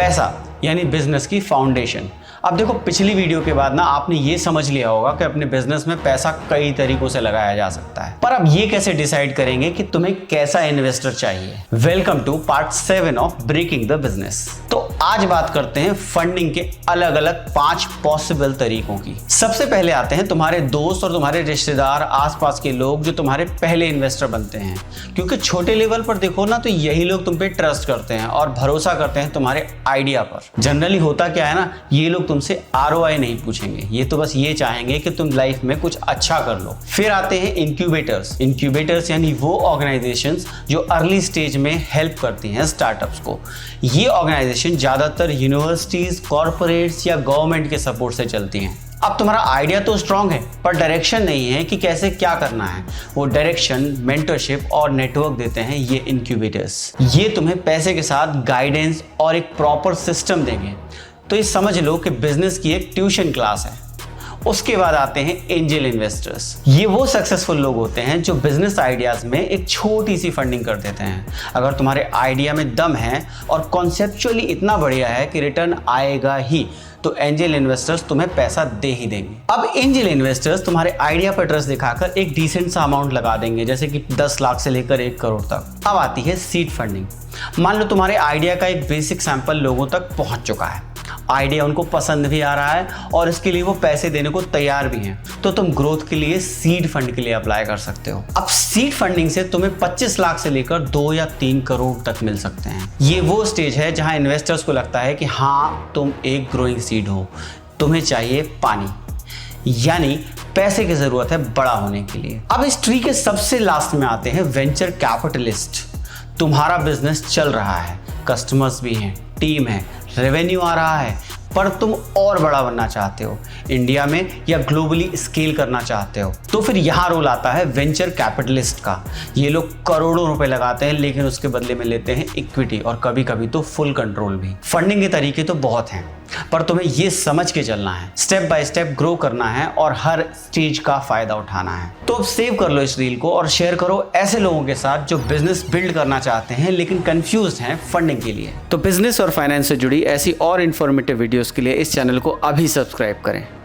पैसा यानी बिजनेस की फाउंडेशन। अब देखो, पिछली वीडियो के बाद ना आपने ये समझ लिया होगा कि अपने बिजनेस में पैसा कई तरीकों से लगाया जा सकता है, पर अब ये कैसे डिसाइड करेंगे कि तुम्हें कैसा इन्वेस्टर चाहिए। Welcome to part 7 of breaking the business. तो आज बात करते हैं फंडिंग के अलग अलग 5 पॉसिबल तरीकों की। सबसे पहले आते हैं तुम्हारे दोस्त और तुम्हारे रिश्तेदार, आसपास के लोग जो तुम्हारे पहले इन्वेस्टर बनते हैं, क्योंकि छोटे लेवल पर देखो ना तो यही लोग तुम पे ट्रस्ट करते हैं और भरोसा करते हैं तुम्हारे आइडिया पर। जनरली होता क्या है ना, ये लोग तुमसे ROI नहीं पूछेंगे, ये तो बस ये चाहेंगे कि तुम लाइफ में कुछ अच्छा कर लो। फिर आते हैं इंक्यूबेटर्स। इंक्यूबेटर्स यानी वो ऑर्गेनाइजेशंस जो अर्ली स्टेज में हेल्प करती हैं स्टार्टअप्स को। ये ऑर्गेनाइजेशन ज्यादातर यूनिवर्सिटीज, कॉर्पोरेट्स या गवर्नमेंट के सपोर्ट से चलती हैं। अब तुम्हारा आइडिया तो स्ट्रांग है पर डायरेक्शन नहीं है कि कैसे क्या करना है। वो डायरेक्शन, मेंटरशिप और नेटवर्क देते हैं ये इंक्यूबेटर्स। ये तुम्हें पैसे के साथ गाइडेंस और एक प्रॉपर सिस्टम देंगे। तो ये समझ लो कि बिजनेस की एक ट्यूशन क्लास है। उसके बाद आते हैं एंजल इन्वेस्टर्स। ये वो सक्सेसफुल लोग होते हैं जो बिजनेस आइडियाज में एक छोटी सी फंडिंग कर देते हैं। अगर तुम्हारे आइडिया में दम है और कॉन्सेप्चुअली इतना बढ़िया है कि रिटर्न आएगा ही, तो एंजल इन्वेस्टर्स तुम्हें पैसा दे ही देंगे। अब एंजल इन्वेस्टर्स तुम्हारे आइडिया पर ट्रस्ट दिखाकर एक डिसेंट सा अमाउंट लगा देंगे, जैसे कि 10 लाख से लेकर 1 करोड़ तक। अब आती है सीड फंडिंग। मान लो तुम्हारे आइडिया का एक बेसिक सैंपल लोगों तक पहुंच चुका है, आइडिया उनको पसंद भी आ रहा है और इसके लिए वो पैसे देने को तैयार भी हैं, तो तुम ग्रोथ के लिए सीड फंड के लिए अप्लाई कर सकते हो। अब सीड फंडिंग से तुम्हें 25 लाख से लेकर 2 या 3 करोड़ तक मिल सकते हैं। ये वो स्टेज है जहां इन्वेस्टर्स को लगता है कि हाँ, तुम एक ग्रोइंग सीड हो, तुम्हें चाहिए पानी, यानी पैसे की जरूरत है बड़ा होने के लिए। अब इस ट्री के सबसे लास्ट में आते हैं वेंचर कैपिटलिस्ट। तुम्हारा बिजनेस चल रहा है, कस्टमर्स भी हैं, टीम है, रेवेन्यू आ रहा है, पर तुम और बड़ा बनना चाहते हो, इंडिया में या ग्लोबली स्केल करना चाहते हो, तो फिर यहाँ रोल आता है वेंचर कैपिटलिस्ट का। ये लोग करोड़ों रुपए लगाते हैं लेकिन उसके बदले में लेते हैं इक्विटी और कभी कभी तो फुल कंट्रोल भी। फंडिंग के तरीके तो बहुत हैं, पर तुम्हें ये समझ के चलना है, स्टेप बाय स्टेप ग्रो करना है और हर स्टेज का फायदा उठाना है। तो अब सेव कर लो इस रील को और शेयर करो ऐसे लोगों के साथ जो बिजनेस बिल्ड करना चाहते हैं लेकिन कंफ्यूज हैं फंडिंग के लिए। तो बिजनेस और फाइनेंस से जुड़ी ऐसी और इन्फॉर्मेटिव वीडियोस के लिए इस चैनल को अभी सब्सक्राइब करें।